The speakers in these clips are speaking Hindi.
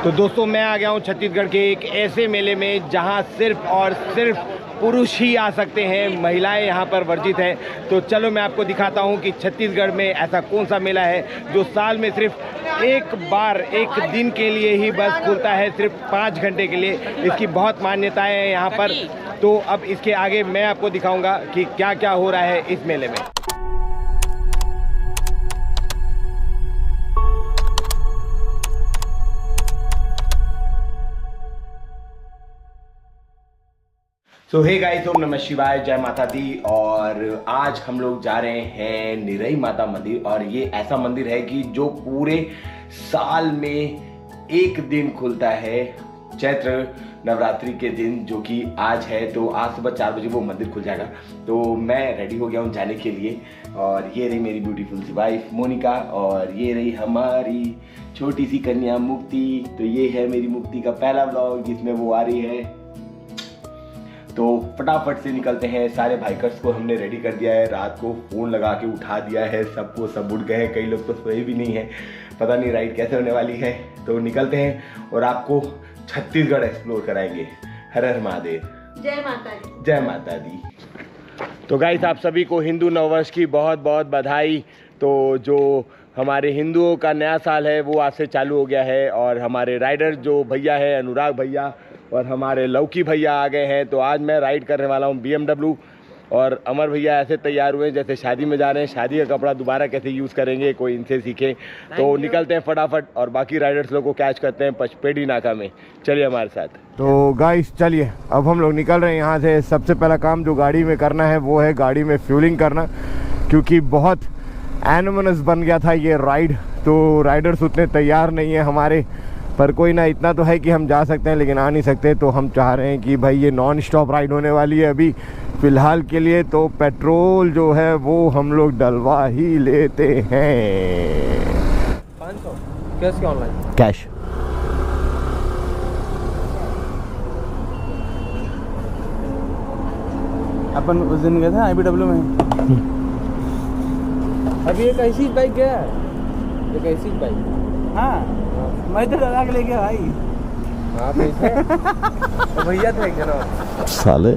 तो दोस्तों मैं आ गया हूँ छत्तीसगढ़ के एक ऐसे मेले में जहाँ सिर्फ और सिर्फ पुरुष ही आ सकते हैं, महिलाएं यहाँ पर वर्जित हैं। तो चलो मैं आपको दिखाता हूँ कि छत्तीसगढ़ में ऐसा कौन सा मेला है जो साल में सिर्फ एक बार एक दिन के लिए ही बस खुलता है, सिर्फ 5 घंटे के लिए। इसकी बहुत मान्यताएं हैं यहाँ पर। तो अब इसके आगे मैं आपको दिखाऊंगा कि क्या क्या हो रहा है इस मेले में। सो हे गाइस, ओम नमः शिवाय, जय माता दी। और आज हम लोग जा रहे हैं निरई माता मंदिर। और ये ऐसा मंदिर है कि जो पूरे साल में एक दिन खुलता है, चैत्र नवरात्रि के दिन, जो कि आज है। तो आज सुबह 4 बजे वो मंदिर खुल जाएगा। तो मैं रेडी हो गया हूँ जाने के लिए। और ये रही मेरी ब्यूटीफुल सी वाइफ मोनिका, और ये रही हमारी छोटी सी कन्या मुक्ति। तो ये है मेरी मुक्ति का पहला व्लॉग जिसमें वो आ रही है। तो फटाफट से निकलते हैं। सारे बाइकर्स को हमने रेडी कर दिया है, रात को फ़ोन लगा के उठा दिया है सबको, सब उठ गए हैं। कई लोग तो सोए भी नहीं हैं, पता नहीं राइड कैसे होने वाली है। तो निकलते हैं और आपको छत्तीसगढ़ एक्सप्लोर कराएंगे। हर हर महादेव, जय माता दी। जय माता दी। तो गाइस, आप सभी को हिंदू नववर्ष की बहुत बहुत बधाई। तो जो हमारे हिंदुओं का नया साल है वो आज से चालू हो गया है। और हमारे राइडर जो भैया है, अनुराग भैया और हमारे लौकी भैया आ गए हैं। तो आज मैं राइड करने वाला हूँ BMW। और अमर भैया ऐसे तैयार हुए जैसे शादी में जा रहे हैं। शादी का कपड़ा दोबारा कैसे यूज़ करेंगे, कोई इनसे सीखे। तो निकलते हैं फटाफट और बाकी राइडर्स लोग को कैच करते हैं पचपेड़ी नाका में। चलिए हमारे साथ। तो गाइस चलिए, अब हम लोग निकल रहे हैं यहाँ से। सबसे पहला काम जो गाड़ी में करना है वो है गाड़ी में फ्यूलिंग करना, क्योंकि बहुत एनोमनस बन गया था ये राइड। तो राइडर्स उतने तैयार नहीं है हमारे, पर कोई ना, इतना तो है कि हम जा सकते हैं लेकिन आ नहीं सकते। तो हम चाह रहे हैं कि भाई ये नॉन स्टॉप राइड होने वाली है अभी फ़िलहाल के लिए। तो पेट्रोल जो है वो हम लोग डलवा ही लेते हैं। 500 कैश क्या ऑनलाइन? कैश। अपन उस दिन गए थे IBW में। अभी एक ऐसी बाइक गया है, एक ऐसी बाइक। हाँ, मैं तो डरा के ले गया भाई। हाँ तो भैया थे एक जना साले,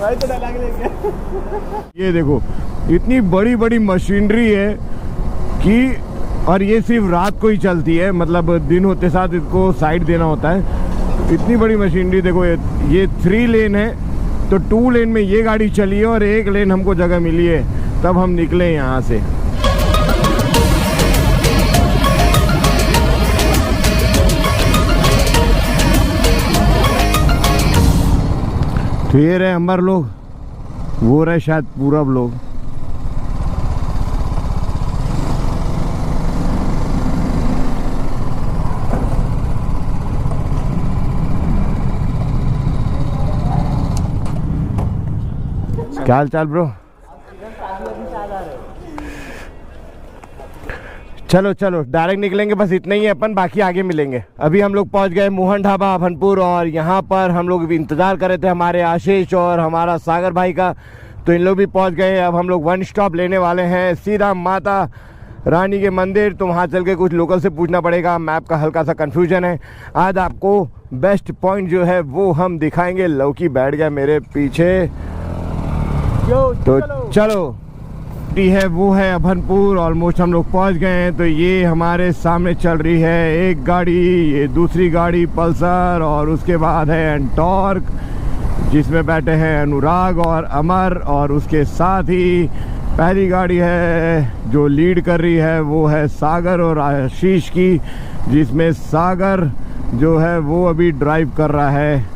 मैं तो डरा के ले गया। ये देखो इतनी बड़ी बड़ी मशीनरी है कि, और ये सिर्फ रात को ही चलती है, मतलब दिन होते साथ इसको साइड देना होता है। इतनी बड़ी मशीनरी देखो। ये 3 लेन है, तो 2 लेन में ये गाड़ी चली है और 1 लेन हमको जगह मिली है, तब हम निकले यहाँ से। तो ये रहे अंबर लोग, वो रहे शायद पूरब लोग। क्या हाल चाल ब्रो? चलो चलो डायरेक्ट निकलेंगे, बस इतना ही है अपन, बाकी आगे मिलेंगे। अभी हम लोग पहुंच गए मोहन ढाबा अभनपुर। और यहाँ पर हम लोग इंतज़ार कर रहे थे हमारे आशीष और हमारा सागर भाई का। तो इन लोग भी पहुंच गए। अब हम लोग 1 स्टॉप लेने वाले हैं, सीधा माता रानी के मंदिर। तो वहाँ चल के कुछ लोकल से पूछना पड़ेगा, मैप का हल्का सा कन्फ्यूजन है। आज आपको बेस्ट पॉइंट जो है वो हम दिखाएंगे। लौकी बैठ गया मेरे पीछे। तो चलो है वो है अभनपुर। ऑलमोस्ट हम लोग पहुंच गए हैं। तो ये हमारे सामने चल रही है एक गाड़ी, ये दूसरी गाड़ी पल्सर, और उसके बाद है एंटॉर्क जिसमें बैठे हैं अनुराग और अमर। और उसके साथ ही पहली गाड़ी है जो लीड कर रही है वो है सागर और आशीष की, जिसमें सागर जो है वो अभी ड्राइव कर रहा है।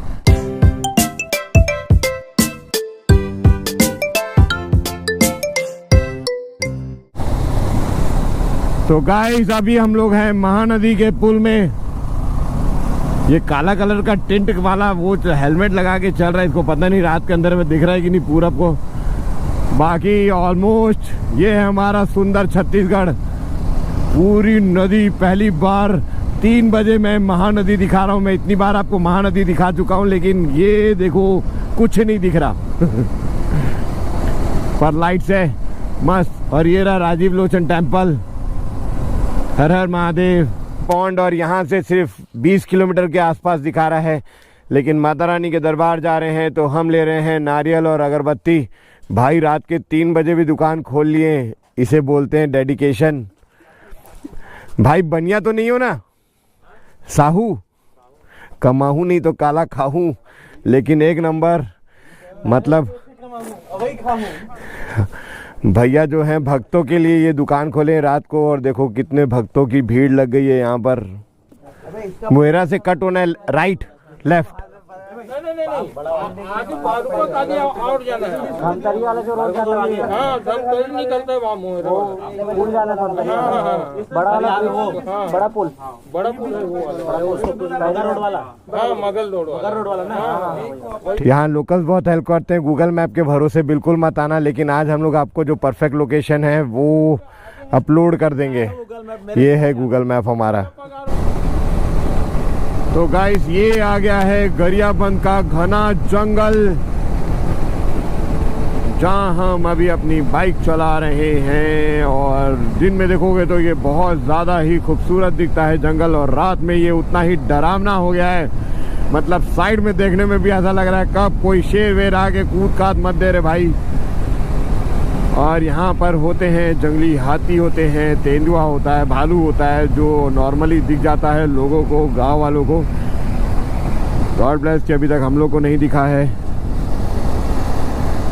तो गाइस अभी हम लोग हैं महानदी के पुल में। ये काला कलर का टेंट वाला वो हेलमेट लगा के चल रहा है, इसको पता नहीं रात के अंदर में दिख रहा है कि नहीं पूरब को। बाकी ऑलमोस्ट ये है हमारा सुंदर छत्तीसगढ़। पूरी नदी पहली बार 3 बजे मैं महानदी दिखा रहा हूँ। मैं इतनी बार आपको महानदी दिखा चुका हूँ, लेकिन ये देखो कुछ नहीं दिख रहा पर लाइट्स है मस्त। और ये रहा राजीव लोचन टेम्पल। हर हर महादेव, पॉन्ड और यहाँ से सिर्फ 20 किलोमीटर के आसपास दिखा रहा है, लेकिन माता रानी के दरबार जा रहे हैं तो हम ले रहे हैं नारियल और अगरबत्ती। भाई रात के 3 बजे भी दुकान खोल लिए, इसे बोलते हैं डेडिकेशन। भाई बनिया तो नहीं हो ना? साहू कमाहू नहीं तो काला खाहू, लेकिन एक नंबर मतलब भैया जो हैं भक्तों के लिए ये दुकान खोले रात को। और देखो कितने भक्तों की भीड़ लग गई है यहाँ पर। मोहेरा से कट होना है राइट लेफ्ट। नहीं आगे और जाना है। धमतरी वाला जो रोड जाता है, हां धमतरी निकलता है वहां मोहरा पुल जाना था। बड़ा वाला वो बड़ा पुल है वो वाला रोड वाला। हां मगल रोड वाला ना। यहाँ लोकल्स बहुत हेल्प करते हैं, गूगल मैप के भरोसे बिल्कुल मत आना। लेकिन आज हम लोग आपको जो परफेक्ट लोकेशन है वो अपलोड कर देंगे। ये है गूगल मैप हमारा। तो गाइस ये आ गया है गरियाबंद का घना जंगल, जहां हम अभी अपनी बाइक चला रहे हैं। और दिन में देखोगे तो ये बहुत ज़्यादा ही खूबसूरत दिखता है जंगल, और रात में ये उतना ही डरावना हो गया है। मतलब साइड में देखने में भी ऐसा लग रहा है कब कोई शेर वेर आके कूद काद मत दे रे भाई। और यहाँ पर होते हैं जंगली हाथी होते हैं, तेंदुआ होता है, भालू होता है, जो नॉर्मली दिख जाता है लोगों को, गांव वालों को। गॉड ब्लेस कि अभी तक हम लोग को नहीं दिखा है।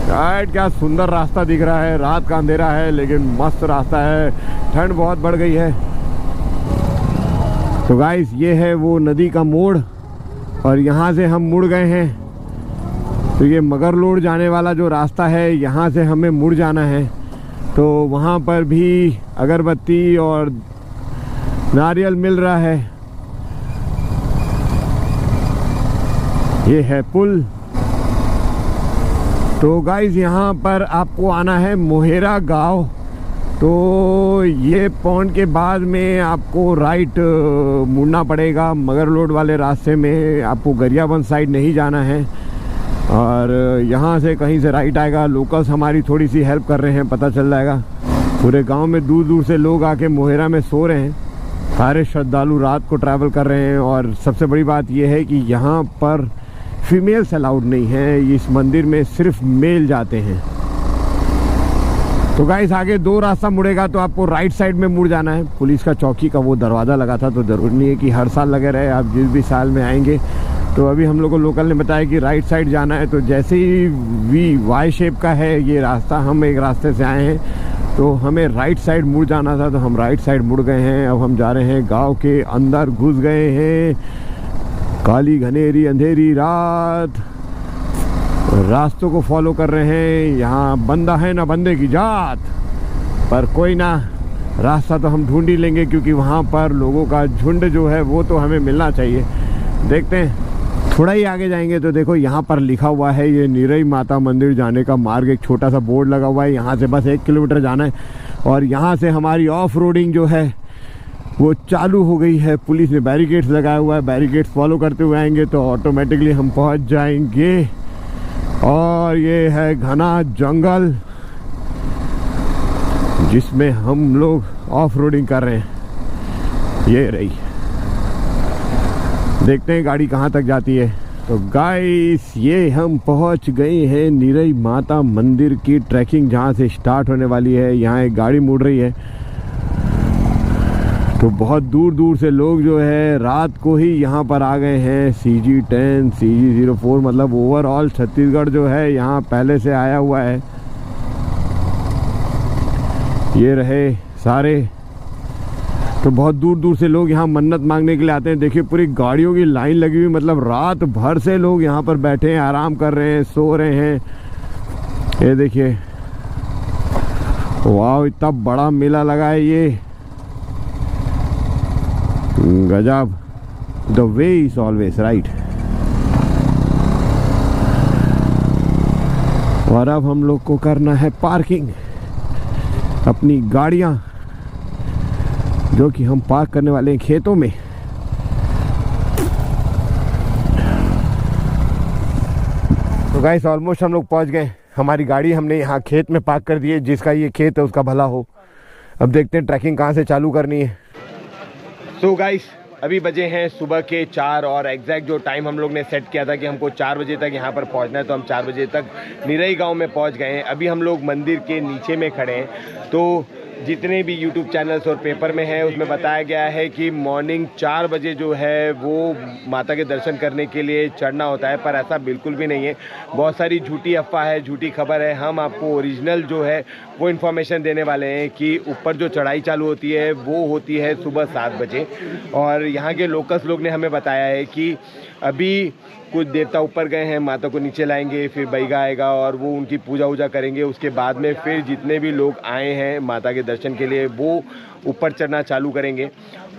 राइट, क्या सुंदर रास्ता दिख रहा है। रात का अंधेरा है लेकिन मस्त रास्ता है। ठंड बहुत बढ़ गई है। तो गाइस ये है वो नदी का मोड़, और यहाँ से हम मुड़ गए हैं। तो ये मगरलोड जाने वाला जो रास्ता है, यहाँ से हमें मुड़ जाना है। तो वहाँ पर भी अगरबत्ती और नारियल मिल रहा है। ये है पुल। तो गाइस यहाँ पर आपको आना है मोहेरा गांव। तो ये पॉन्ड के बाद में आपको राइट मुड़ना पड़ेगा। मगरलोड वाले रास्ते में आपको गरियाबंद साइड नहीं जाना है, और यहाँ से कहीं से राइट आएगा। लोकल्स हमारी थोड़ी सी हेल्प कर रहे हैं, पता चल जाएगा। पूरे गांव में दूर दूर से लोग आके मोहेरा में सो रहे हैं। सारे श्रद्धालु रात को ट्रैवल कर रहे हैं। और सबसे बड़ी बात यह है कि यहाँ पर फीमेल्स अलाउड नहीं है। इस मंदिर में सिर्फ मेल जाते हैं। तो गाइस आगे 2 रास्ता मुड़ेगा तो आपको राइट साइड में मुड़ जाना है। पुलिस का चौकी का वो दरवाज़ा लगा था, तो ज़रूरी नहीं है कि हर साल लगे रहे। आप जिस भी साल में आएंगे, तो अभी हम लोग को लोकल ने बताया कि राइट साइड जाना है। तो जैसे ही वाई शेप का है ये रास्ता, हम एक रास्ते से आए हैं तो हमें राइट साइड मुड़ जाना था, तो हम राइट साइड मुड़ गए हैं। अब हम जा रहे हैं गांव के अंदर, घुस गए हैं। काली घनेरी अंधेरी रात, रास्तों को फॉलो कर रहे हैं। यहाँ बंदा है ना बंदे की जात, पर कोई ना, रास्ता तो हम ढूंढ ही लेंगे, क्योंकि वहाँ पर लोगों का झुंड जो है वो तो हमें मिलना चाहिए। देखते हैं, थोड़ा ही आगे जाएंगे तो देखो यहाँ पर लिखा हुआ है ये निरई माता मंदिर जाने का मार्ग। एक छोटा सा बोर्ड लगा हुआ है। यहाँ से बस 1 किलोमीटर जाना है, और यहाँ से हमारी ऑफ रोडिंग जो है वो चालू हो गई है। पुलिस ने बैरिकेड्स लगाया हुआ है। बैरिकेड्स फॉलो करते हुए आएंगे तो ऑटोमेटिकली हम पहुँच जाएंगे। और ये है घना जंगल जिसमें हम लोग ऑफ रोडिंग कर रहे हैं। ये रही, देखते हैं गाड़ी कहाँ तक जाती है। तो गाइस ये हम पहुंच गए हैं निरई माता मंदिर की ट्रैकिंग जहाँ से स्टार्ट होने वाली है। यहाँ एक गाड़ी मुड़ रही है। तो बहुत दूर दूर से लोग जो है रात को ही यहाँ पर आ गए हैं। CG10 CG04 मतलब ओवरऑल छत्तीसगढ़ जो है यहाँ पहले से आया हुआ है। ये रहे सारे। तो बहुत दूर दूर से लोग यहाँ मन्नत मांगने के लिए आते हैं। देखिए पूरी गाड़ियों की लाइन लगी हुई, मतलब रात भर से लोग यहाँ पर बैठे हैं, आराम कर रहे हैं, सो रहे हैं। ये देखिए, वाह इतना बड़ा मेला लगा है ये, गजब। The way is always right. और अब हम लोग को करना है पार्किंग अपनी गाड़ियाँ, जो कि हम पार्क करने वाले हैं खेतों में। तो गाइस ऑलमोस्ट हम लोग पहुंच गए। हमारी गाड़ी हमने यहाँ खेत में पार्क कर दी है। जिसका ये खेत है उसका भला हो। अब देखते हैं ट्रैकिंग कहाँ से चालू करनी है। सो गाइस अभी बजे हैं सुबह के 4 और एग्जैक्ट जो टाइम हम लोग ने सेट किया था कि हमको 4 बजे तक यहाँ पर पहुँचना है, तो हम 4 बजे तक निरई गांव में पहुँच गए हैं। अभी हम लोग मंदिर के नीचे में खड़े हैं। तो जितने भी यूट्यूब चैनल्स और पेपर में है उसमें बताया गया है कि मॉर्निंग 4 बजे जो है वो माता के दर्शन करने के लिए चढ़ना होता है, पर ऐसा बिल्कुल भी नहीं है। बहुत सारी झूठी अफवाह है, झूठी खबर है। हम आपको ओरिजिनल जो है वो इन्फॉर्मेशन देने वाले हैं कि ऊपर जो चढ़ाई चालू होती है वो होती है सुबह 7 बजे। और यहाँ के लोकल्स लोग ने हमें बताया है कि अभी कुछ देवता ऊपर गए हैं, माता को नीचे लाएंगे, फिर बैगा आएगा और वो उनकी पूजा वूजा करेंगे। उसके बाद में फिर जितने भी लोग आए हैं माता के दर्शन के लिए वो ऊपर चढ़ना चालू करेंगे।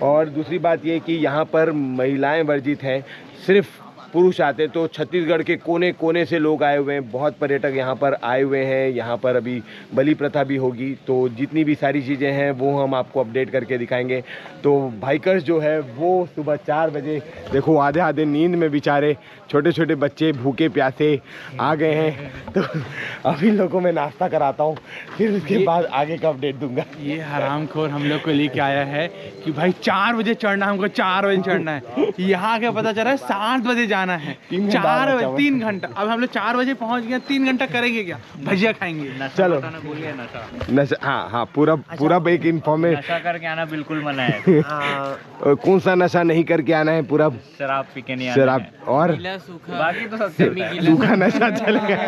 और दूसरी बात ये कि यहाँ पर महिलाएं वर्जित हैं, सिर्फ पुरुष आते। तो छत्तीसगढ़ के कोने कोने से लोग आए हुए हैं, बहुत पर्यटक यहाँ पर आए हुए हैं। यहाँ पर अभी बलि प्रथा भी होगी, तो जितनी भी सारी चीज़ें हैं वो हम आपको अपडेट करके दिखाएंगे। तो बाइकर्स जो है वो सुबह 4 बजे, देखो आधे आधे नींद में बेचारे छोटे छोटे बच्चे भूखे प्यासे आ गए हैं। तो अभी लोगों में नाश्ता कराता हूँ, फिर उसके बाद आगे का अपडेट दूंगा। ये हरामखोर हम लोग को लेके आया है कि भाई 4 बजे चढ़ना, हमको 4 बजे चढ़ना है। यहाँ के पता चल रहा है 7 बजे जाना है। 4 बजे 3 घंटा। अब हम लोग 4 बजे पहुँच गए, 3 घंटा करेंगे क्या? भजिया खाएंगे। चलो नशा, हाँ पूरा एक इन्फॉर्मेशन। नशा करके आना बिल्कुल मना है। कौन सा नशा नहीं करके आना है? पूरा शराब पी के नहीं आना शराब है। और बाकी तो सब चलता है। सूखा नशा चल गया।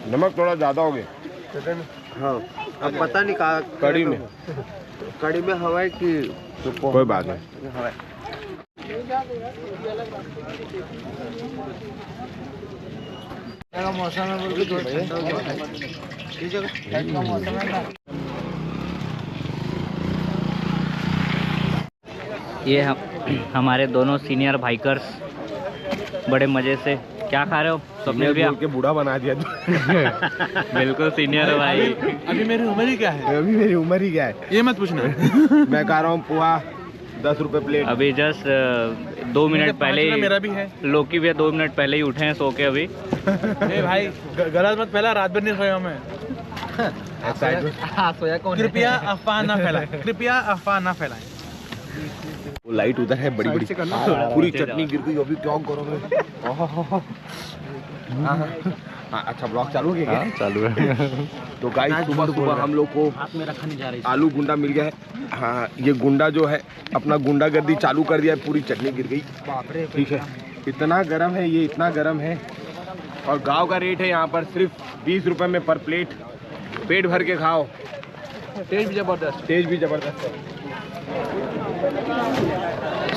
नमक थोड़ा ज्यादा हो गया। हाँ, अब पता नहीं कहा कड़ी में हवा है कि कोई बात नहीं। हवा मौसम है, बोल के थोड़ा ठंडा हो गया। मौसम है ना। ये हमारे दोनों सीनियर बाइकर्स बड़े मजे से क्या खा रहे हो? स्वप्निल भैया बोल के बूढ़ा बना दिया बिल्कुल सीनियर है भाई। अभी मेरी उम्र ही क्या है? अभी मेरी उम्र ही क्या है ये मत पूछना। मैं खा रहा हूँ पोहा 10 रुपए प्लेट। अभी जस्ट 2 मिनट पहले मेरा भी है। लोकी भैया 2 मिनट पहले ही उठे हैं सो के। अभी ए भाई गलत मत फैला, रात भर नहीं सोया मैं। सोया कौन? कृपया अफवाह ना फैलाएं, कृपया अफवाह ना फैलाएं। वो लाइट उधर है बड़ी बड़ी, पूरी चटनी गिर गई। अभी क्या करोगे? हाँ अच्छा, ब्लॉग चालू है क्या? चालू है। तो गाइस सुबह हम लोग को आलू गुंडा मिल गया है। हाँ, ये गुंडा जो है अपना गुंडागर्दी चालू कर दिया है, पूरी चटनी गिर गई। ठीक है, इतना गर्म है ये, इतना गर्म है। और गांव का रेट है यहाँ पर सिर्फ 20 रुपए में पर प्लेट। पेट भर के खाओ। टेस्ट भी जबरदस्त है।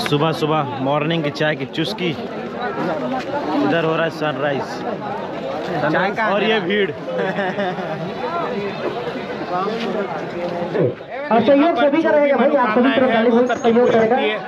सुबह सुबह मॉर्निंग की चाय की चुस्की। इधर हो रहा है सनराइज और ये भीड़। और सहयोग सभी का रहेगा भाई, आप सभी श्रद्धालु बहुत सहयोग करेगा।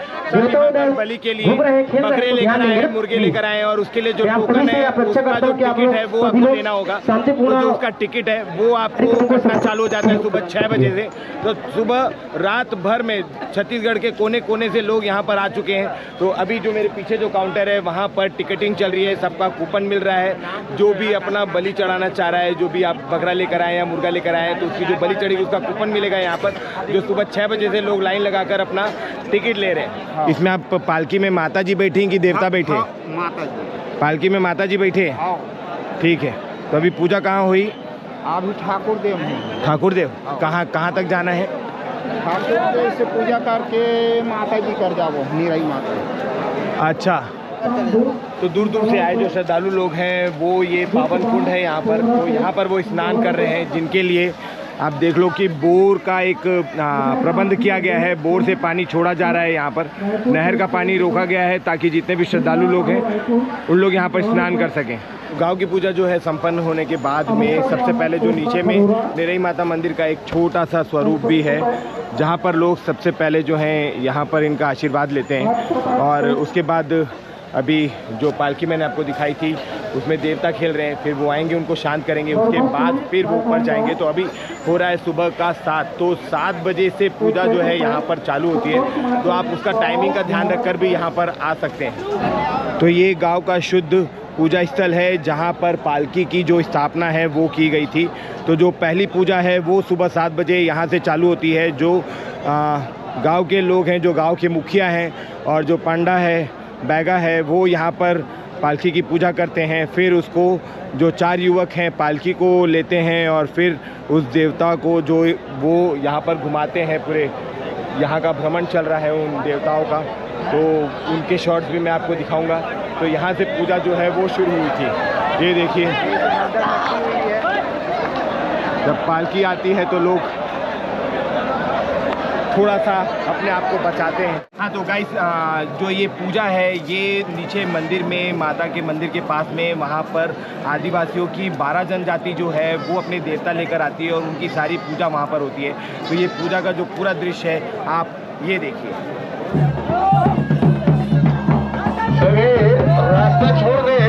बलि के लिए बकरे लेकर आए, मुर्गे लेकर आए, और उसके लिए जो टोकन है, उसका जो टिकट है वो आपको लेना होगा। तो जो उसका टिकट है वो आपको कटना चालू हो जाता है सुबह 6 बजे से। तो सुबह रात भर में छत्तीसगढ़ के कोने कोने से लोग यहाँ पर आ चुके हैं। तो अभी जो मेरे पीछे जो काउंटर है वहाँ पर टिकटिंग चल रही है, सबका कूपन मिल रहा है। जो भी अपना बलि चढ़ाना चाह रहा है, जो भी आप बकरा लेकर आए या मुर्गा लेकर आए, तो उसकी जो बलि चढ़ेगी उसका कूपन मिलेगा यहाँ पर, जो सुबह 6 बजे से लोग लाइन लगाकर अपना टिकट ले रहे हैं। इसमें आप पालकी में माता जी बैठी हैं कि देवता बैठे? माता जी। पालकी में माता जी बैठे हैं। ठीक है, तो अभी पूजा कहाँ हुई? अभी ठाकुर देव हैं। ठाकुर देव कहाँ तक जाना है? ठाकुर देव से पूजा करके माता जी कर जाओ, निरई माता। अच्छा, तो दूर दूर से आए जो श्रद्धालु लोग हैं वो, ये पावन कुंड है यहाँ पर, तो यहाँ पर वो स्नान कर रहे हैं, जिनके लिए आप देख लो कि बोर का एक प्रबंध किया गया है। बोर से पानी छोड़ा जा रहा है, यहाँ पर नहर का पानी रोका गया है ताकि जितने भी श्रद्धालु लोग हैं उन लोग यहाँ पर स्नान कर सकें। गांव की पूजा जो है संपन्न होने के बाद में सबसे पहले जो नीचे में निरई माता मंदिर का एक छोटा सा स्वरूप भी है, जहाँ पर लोग सबसे पहले जो हैं यहाँ पर इनका आशीर्वाद लेते हैं। और उसके बाद अभी जो पालकी मैंने आपको दिखाई थी उसमें देवता खेल रहे हैं, फिर वो आएंगे, उनको शांत करेंगे, उसके बाद फिर वो ऊपर जाएंगे। तो अभी हो रहा है सुबह का 7, तो 7 बजे से पूजा जो है यहाँ पर चालू होती है। तो आप उसका टाइमिंग का ध्यान रखकर भी यहाँ पर आ सकते हैं। तो ये गांव का शुद्ध पूजा स्थल है जहाँ पर पालकी की जो स्थापना है वो की गई थी। तो जो पहली पूजा है वो सुबह 7 बजे यहाँ से चालू होती है। जो गांव के लोग हैं, जो गांव के मुखिया हैं और जो पंडा है, बैगा है, वो यहाँ पर पालकी की पूजा करते हैं। फिर उसको जो 4 युवक हैं पालकी को लेते हैं और फिर उस देवता को जो वो यहाँ पर घुमाते हैं। पूरे यहाँ का भ्रमण चल रहा है उन देवताओं का, तो उनके शॉट्स भी मैं आपको दिखाऊंगा। तो यहाँ से पूजा जो है वो शुरू हुई थी। ये देखिए, जब पालकी आती है तो लोग थोड़ा सा अपने आप को बचाते हैं। हाँ, तो गाइस जो ये पूजा है ये नीचे मंदिर में, माता के मंदिर के पास में, वहाँ पर आदिवासियों की 12 जनजाति जो है वो अपने देवता लेकर आती है और उनकी सारी पूजा वहाँ पर होती है। तो ये पूजा का जो पूरा दृश्य है आप ये देखिए। रास्ता छोड़ दे।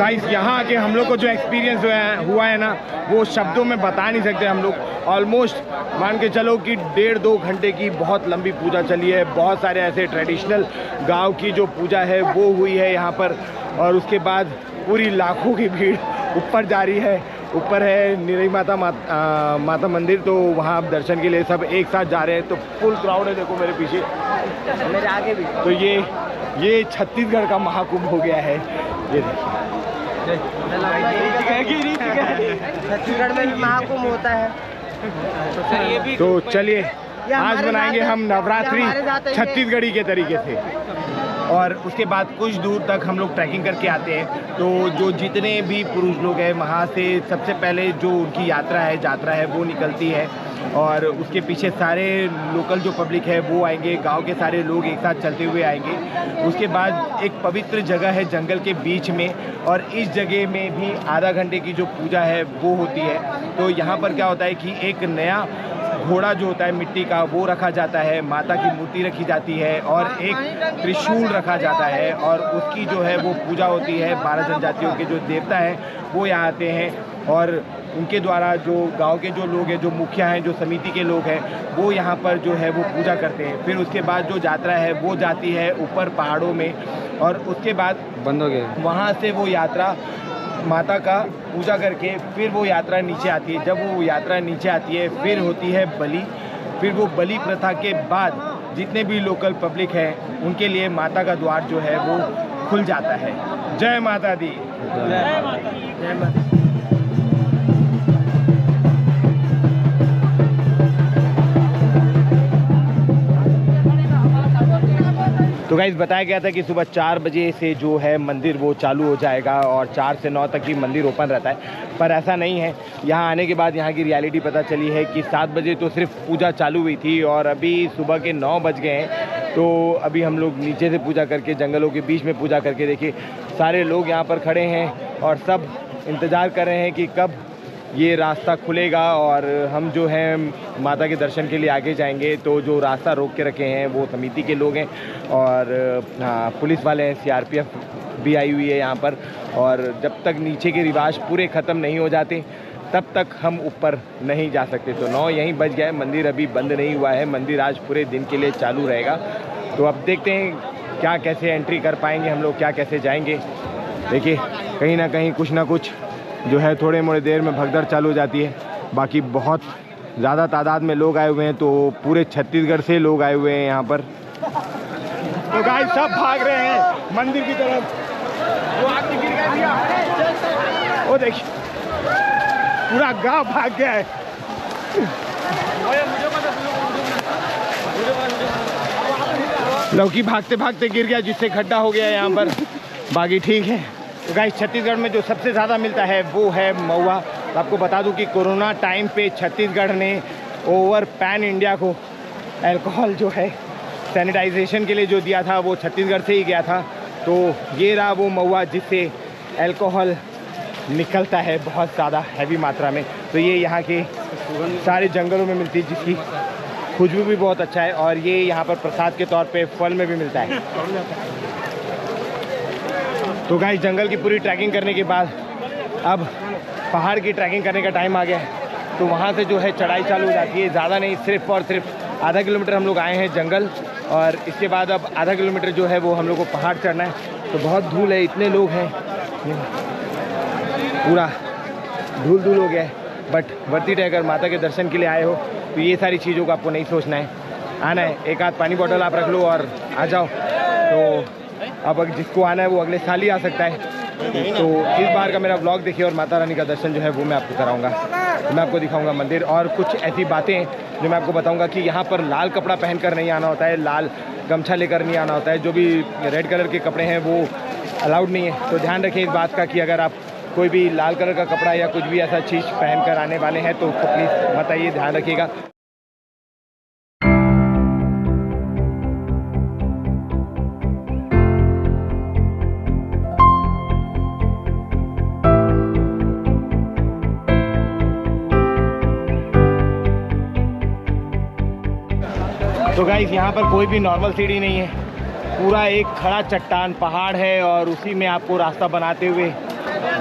गाइस यहाँ आके हम लोग को जो एक्सपीरियंस हुआ है ना वो शब्दों में बता नहीं सकते हम लोग। ऑलमोस्ट मान के चलो कि 1.5-2 घंटे की बहुत लंबी पूजा चली है। बहुत सारे ऐसे ट्रेडिशनल गांव की जो पूजा है वो हुई है यहाँ पर, और उसके बाद पूरी लाखों की भीड़ ऊपर जा रही है। ऊपर है निरई माता मंदिर, तो वहाँ आप दर्शन के लिए सब एक साथ जा रहे हैं। तो फुल क्राउड है, देखो मेरे पीछे, मेरे आगे भी। तो ये छत्तीसगढ़ का महाकुंभ हो गया है, ये देखिए। छत्तीसगढ़ में महाकुंभ होता है। तो चलिए आज बनाएंगे हम नवरात्रि छत्तीसगढ़ी के तरीके से। और उसके बाद कुछ दूर तक हम लोग ट्रैकिंग करके आते हैं। तो जो जितने भी पुरुष लोग हैं वहाँ से सबसे पहले जो उनकी यात्रा है वो निकलती है, और उसके पीछे सारे लोकल जो पब्लिक है वो आएंगे, गांव के सारे लोग एक साथ चलते हुए आएंगे। उसके बाद एक पवित्र जगह है जंगल के बीच में, और इस जगह में भी आधा घंटे की जो पूजा है वो होती है। तो यहाँ पर क्या होता है कि एक नया घोड़ा जो होता है मिट्टी का वो रखा जाता है, माता की मूर्ति रखी जाती है और एक त्रिशूल रखा जाता है, और उसकी जो है वो पूजा होती है। 12 जनजातियों के जो देवता हैं वो यहाँ आते हैं, और उनके द्वारा जो गांव के जो लोग हैं, जो मुखिया हैं, जो समिति के लोग हैं, वो यहाँ पर जो है वो पूजा करते हैं। फिर उसके बाद जो यात्रा है वो जाती है ऊपर पहाड़ों में, और उसके बाद बंद हो गया वहाँ से वो यात्रा माता का पूजा करके फिर वो यात्रा नीचे आती है। जब वो यात्रा नीचे आती है फिर होती है बलि। फिर वो बलि प्रथा के बाद जितने भी लोकल पब्लिक हैं उनके लिए माता का द्वार जो है वो खुल जाता है। जय माता दी। जय माता दी। जय माता दी। गाइस बताया गया था कि सुबह 4 बजे से जो है मंदिर वो चालू हो जाएगा और 4 से 9 तक ही मंदिर ओपन रहता है, पर ऐसा नहीं है। यहाँ आने के बाद यहाँ की रियलिटी पता चली है कि 7 बजे तो सिर्फ पूजा चालू हुई थी और अभी सुबह के 9 बज गए हैं। तो अभी हम लोग नीचे से पूजा करके, जंगलों के बीच में पूजा करके, देखिए सारे लोग यहाँ पर खड़े हैं और सब इंतज़ार कर रहे हैं कि कब ये रास्ता खुलेगा और हम जो है माता के दर्शन के लिए आगे जाएंगे। तो जो रास्ता रोक के रखे हैं वो समिति के लोग हैं और हाँ, पुलिस वाले हैं, सीआरपीएफ भी आई हुई है यहाँ पर। और जब तक नीचे के रिवाज पूरे ख़त्म नहीं हो जाते तब तक हम ऊपर नहीं जा सकते। तो 9 यहीं बज गया है, मंदिर अभी बंद नहीं हुआ है, मंदिर आज पूरे दिन के लिए चालू रहेगा। तो अब देखते हैं क्या कैसे एंट्री कर पाएंगे हम लोग, क्या कैसे जाएंगे। देखिए कहीं ना कहीं कुछ ना कुछ जो है थोड़े मोड़े देर में भगदड़ चालू हो जाती है। बाकी बहुत ज़्यादा तादाद में लोग आए हुए हैं, तो पूरे छत्तीसगढ़ से लोग आए हुए हैं यहाँ पर। तो गाइस सब भाग रहे हैं मंदिर की तरफ। वो आदमी गिर गया, वो देखिए पूरा गांव भाग गया है। लौकी भागते भागते गिर गया जिससे खड्डा हो गया यहाँ पर, बाकी ठीक है। तो गाइस छत्तीसगढ़ में जो सबसे ज़्यादा मिलता है वो है महुआ। तो आपको बता दूं कि कोरोना टाइम पे छत्तीसगढ़ ने ओवर पैन इंडिया को अल्कोहल जो है सैनिटाइजेशन के लिए जो दिया था वो छत्तीसगढ़ से ही गया था। तो ये रहा वो महुआ जिससे अल्कोहल निकलता है बहुत ज़्यादा हैवी मात्रा में। तो ये यहाँ के सारे जंगलों में मिलती है, जिसकी खुशबू भी बहुत अच्छा है और ये यहाँ पर प्रसाद के तौर पे फल में भी मिलता है। तो गाइस जंगल की पूरी ट्रैकिंग करने के बाद अब पहाड़ की ट्रैकिंग करने का टाइम आ गया है। तो वहाँ से जो है चढ़ाई चालू हो जाती है, ज़्यादा नहीं, सिर्फ और सिर्फ आधा किलोमीटर हम लोग आए हैं जंगल और इसके बाद अब आधा किलोमीटर जो है वो हम लोग को पहाड़ चढ़ना है। तो बहुत धूल है, इतने लोग हैं, पूरा धूल धूल हो गया है। बट वर्ती है, अगर माता के दर्शन के लिए आए हो तो ये सारी चीज़ों को आपको नहीं सोचना है, आना है। एक आध पानी बॉटल आप रख लो और आ जाओ। तो अब जिसको आना है वो अगले साल ही आ सकता है। तो इस बार का मेरा व्लॉग देखिए और माता रानी का दर्शन जो है वो मैं आपको कराऊंगा। तो मैं आपको दिखाऊंगा मंदिर और कुछ ऐसी बातें जो मैं आपको बताऊंगा कि यहाँ पर लाल कपड़ा पहनकर नहीं आना होता है, लाल गमछा लेकर नहीं आना होता है, जो भी रेड कलर के कपड़े हैं वो अलाउड नहीं है। तो ध्यान रखें इस बात का कि अगर आप कोई भी लाल कलर का कपड़ा या कुछ भी ऐसा चीज़ पहन कर आने वाले हैं तो प्लीज़ मत आइए, ध्यान रखिएगा। तो गाइस यहाँ पर कोई भी नॉर्मल सीढ़ी नहीं है, पूरा एक खड़ा चट्टान पहाड़ है और उसी में आपको रास्ता बनाते हुए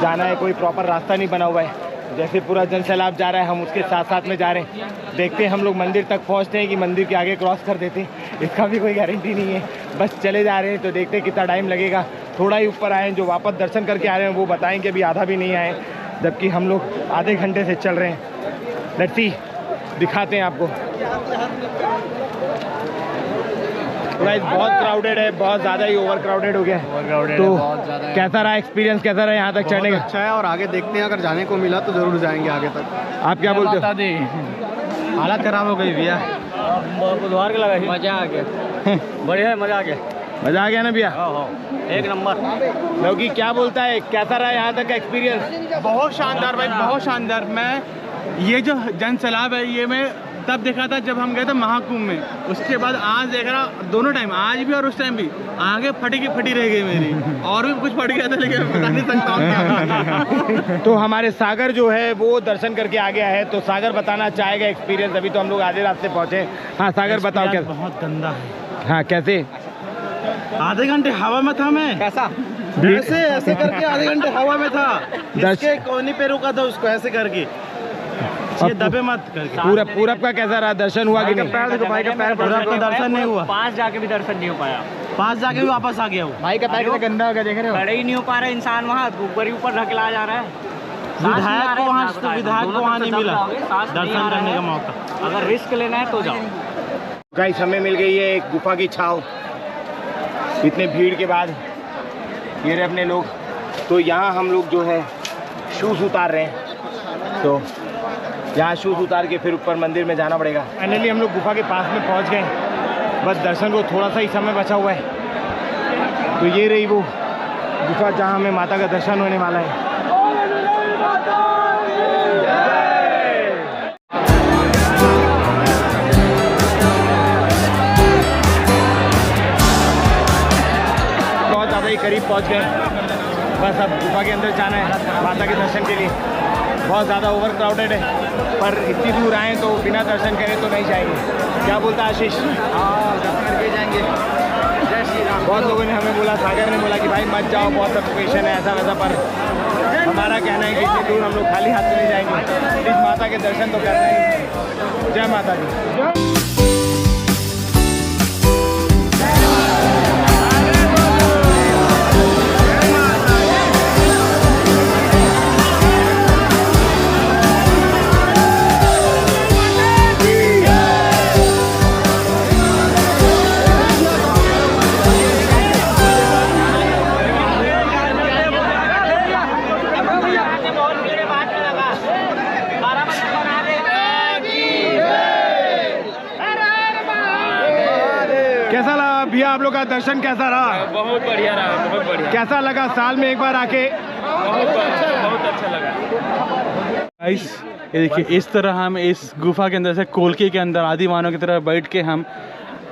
जाना है। कोई प्रॉपर रास्ता नहीं बना हुआ है, जैसे पूरा जन सैलाब जा रहा है हम उसके साथ साथ में जा रहे हैं। देखते हैं हम लोग मंदिर तक पहुँचते हैं कि मंदिर के आगे क्रॉस कर देते हैं, इसका भी कोई गारंटी नहीं है। बस चले जा रहे हैं, तो देखते हैं कितना टाइम लगेगा। थोड़ा ही ऊपर आए हैं, जो वापस दर्शन करके आ रहे हैं वो बताएं कि अभी आधा भी नहीं आए, जबकि हम लोग आधे घंटे से चल रहे हैं। लेट्स सी, दिखाते हैं आपको। गाइस बहुत क्राउडेड है, बहुत ज़्यादा ही ओवर क्राउडेड हो गया है। तो कैसा रहा एक्सपीरियंस, कैसा रहा यहाँ तक चढ़ने का? अच्छा है और आगे देखते हैं, अगर जाने को मिला तो ज़रूर जाएंगे आगे तक। आप क्या बोलते हो? हालत खराब हो गई भैया, बुधवार के लगा, मजा आ गया, बढ़िया है, मजा आ गया, मजा आ गया ना भैया? एक नंबर। लौकी क्या बोलता है, कैसा रहा यहाँ तक का एक्सपीरियंस? बहुत शानदार भाई, बहुत शानदार। मैं ये जो जन सैलाब है ये मैं तब देखा था जब हम गए थे महाकुंभ में, उसके बाद आज देख रहा, दोनों टाइम, आज भी और उस टाइम भी, आगे फटी की फटी रह गई मेरी, और भी कुछ फट गया था लेकिन मैं बता नहीं सकता हूँ। तो हमारे सागर जो है वो दर्शन करके आ गया है, तो सागर बताना चाहेगा एक्सपीरियंस। अभी तो हम लोग आधे रास्ते पहुँचे। हाँ सागर बताओ क्या? बहुत गंदा है। हाँ कैसे? आधे घंटे हवा में था मैं, कैसा? ऐसे ऐसे करके आधे घंटे हवा में था, इसके कोनी पे रुका था उसको ऐसे करके, ये दबे मत करके। पूरब का कैसा रहा, दर्शन हुआ कि नहीं? भाई का पैर पूरब का दर्शन नहीं हुआ, पास जाके भी दर्शन नहीं हो पाया, पास जाके भी वापस आ गया वो। भाई का पैर कितना गंदा हो गया, देख रहे हो? खड़े ही नहीं हो पा रहा इंसान, वहाँ ऊपर ही ऊपर ढकला जा रहा है। विधायक को वहाँ नहीं मिला दर्शन करने का मौका। अगर रिस्क लेना है तो जाओ। गाइस हमें मिल गई है एक गुफा की छाव, इतने भीड़ के बाद। ये रहे अपने लोग। तो यहाँ हम लोग जो है शूज़ उतार रहे हैं, तो यहाँ शूज़ उतार के फिर ऊपर मंदिर में जाना पड़ेगा। फाइनली हम लोग गुफा के पास में पहुँच गए, बस दर्शन को थोड़ा सा ही समय बचा हुआ है। तो ये रही वो गुफा जहाँ हमें माता का दर्शन होने वाला है। बहुत ज़्यादा ही करीब पहुँच गए, बस अब गुफा के अंदर जाना है माता के दर्शन के लिए। बहुत ज़्यादा ओवर क्राउडेड है, पर इतनी दूर आए तो बिना दर्शन करें तो नहीं जाएंगे। क्या बोलता आशीष? हाँ, दर्शन करके जाएंगे। जय श्री राम। बहुत लोगों ने हमें बोला, सागर ने बोला कि भाई मत जाओ, बहुत सफोकेशन है ऐसा वैसा, पर हमारा कहना है कि इतनी दूर हम लोग खाली हाथ से नहीं जाएंगे, इस माता के दर्शन तो करना ही। जय माता दी। कैसा लगा भैया आप लोग का दर्शन, कैसा रहा? बहुत बढ़िया रहा, बहुत बढ़िया। कैसा लगा साल में एक बार आके? बहुत अच्छा लगा। गाइस ये देखिए, इस तरह हम इस गुफा के अंदर से कोलके के अंदर आदि मानव की तरह बैठ के हम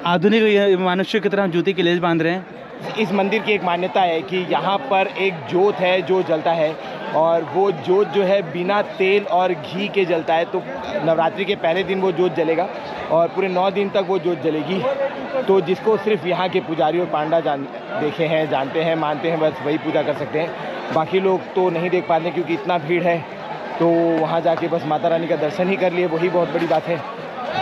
आधुनिक मनुष्य की तरह हम जूते की लेस बांध रहे हैं। इस मंदिर की एक मान्यता है कि यहाँ पर एक जोत है जो जलता है, और वो जोत जो है बिना तेल और घी के जलता है। तो नवरात्रि के पहले दिन वो जोत जलेगा और पूरे 9 दिन तक वो जोत जलेगी। तो जिसको सिर्फ यहाँ के पुजारी और पांडा देखे हैं, जानते हैं, मानते हैं, बस वही पूजा कर सकते हैं। बाकी लोग तो नहीं देख पाते क्योंकि इतना भीड़ है। तो वहाँ जाके बस माता रानी का दर्शन ही कर लिए, वही बहुत बड़ी बात है।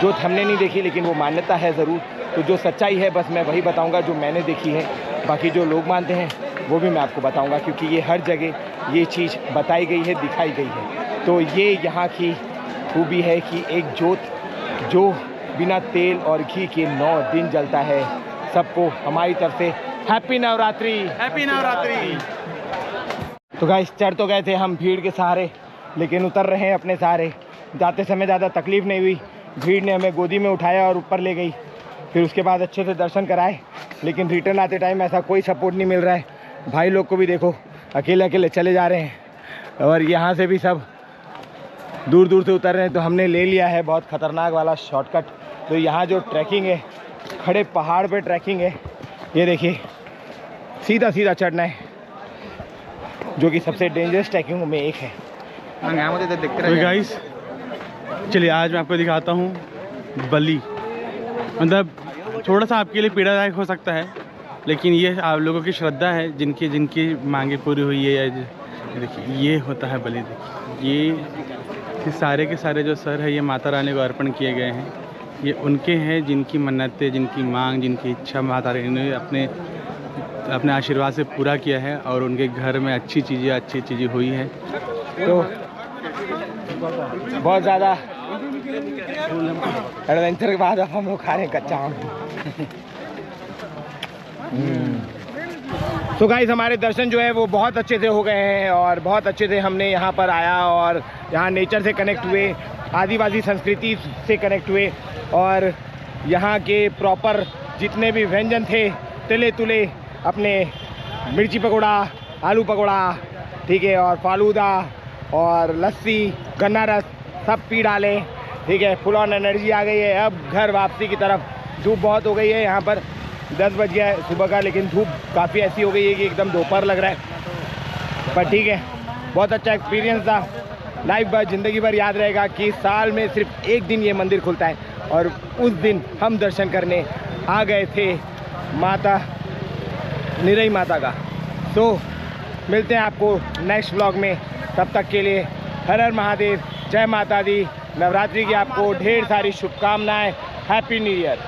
जोत हमने नहीं देखी लेकिन वो मान्यता है ज़रूर। तो जो सच्चाई है बस मैं वही बताऊँगा जो मैंने देखी है। बाकी जो लोग मानते हैं वो भी मैं आपको बताऊँगा, क्योंकि ये हर जगह ये चीज़ बताई गई है, दिखाई गई है। तो ये यहाँ की खूबी है कि एक जोत जो बिना तेल और घी के 9 दिन जलता है। सबको हमारी तरफ से हैप्पी नवरात्रि। हैप्पी नवरात्रि। तो गाइस चढ़ तो गए थे हम भीड़ के सहारे, लेकिन उतर रहे हैं अपने सहारे। जाते समय ज़्यादा तकलीफ़ नहीं हुई, भीड़ ने हमें गोदी में उठाया और ऊपर ले गई, फिर उसके बाद अच्छे से दर्शन कराए। लेकिन रिटर्न आते टाइम ऐसा कोई सपोर्ट नहीं मिल रहा है। भाई लोग को भी देखो अकेले अकेले चले जा रहे हैं, और यहाँ से भी सब दूर दूर से उतर रहे हैं। तो हमने ले लिया है बहुत ख़तरनाक वाला शॉर्टकट। तो यहाँ जो ट्रैकिंग है, खड़े पहाड़ पे ट्रैकिंग है, ये देखिए सीधा सीधा चढ़ना है, जो कि सबसे डेंजरस ट्रैकिंग में एक है। तो गाइस चलिए आज मैं आपको दिखाता हूँ बलि। मतलब थोड़ा सा आपके लिए पीड़ादायक हो सकता है, लेकिन ये आप लोगों की श्रद्धा है, जिनकी जिनकी मांगे पूरी हुई है। या देखिए ये होता है बलि। देखिए ये सारे के सारे जो सर है ये माता रानी को अर्पण किए गए हैं। ये उनके हैं जिनकी मन्नतें, जिनकी मांग, जिनकी इच्छा माता रानी ने अपने आशीर्वाद से पूरा किया है, और उनके घर में अच्छी चीज़ें हुई हैं। तो बहुत ज़्यादा एडवेंचर के बाद अब हम लोग खा रहे हैं कच्चा आम। तो गाइस हमारे दर्शन जो है वो बहुत अच्छे से हो गए हैं, और बहुत अच्छे से हमने यहाँ पर आया और यहाँ नेचर से कनेक्ट हुए, आदिवासी संस्कृति से कनेक्ट हुए, और यहाँ के प्रॉपर जितने भी व्यंजन थे, तिले तुले, अपने मिर्ची पकौड़ा, आलू पकौड़ा, ठीक है, और फालूदा और लस्सी, गन्ना रस सब पी डाले, ठीक है। फुल ऑन एनर्जी आ गई है। अब घर वापसी की तरफ। धूप बहुत हो गई है, यहाँ पर 10 बज गया है सुबह का, लेकिन धूप काफ़ी ऐसी हो गई है कि एकदम दोपहर लग रहा है। पर ठीक है, बहुत अच्छा एक्सपीरियंस था। लाइफ भर, ज़िंदगी भर याद रहेगा कि साल में सिर्फ एक दिन ये मंदिर खुलता है, और उस दिन हम दर्शन करने आ गए थे माता निरई माता का। तो मिलते हैं आपको नेक्स्ट व्लॉग में। तब तक के लिए हर हर महादेव, जय माता दी। नवरात्रि की आपको ढेर सारी शुभकामनाएं। Happy new year.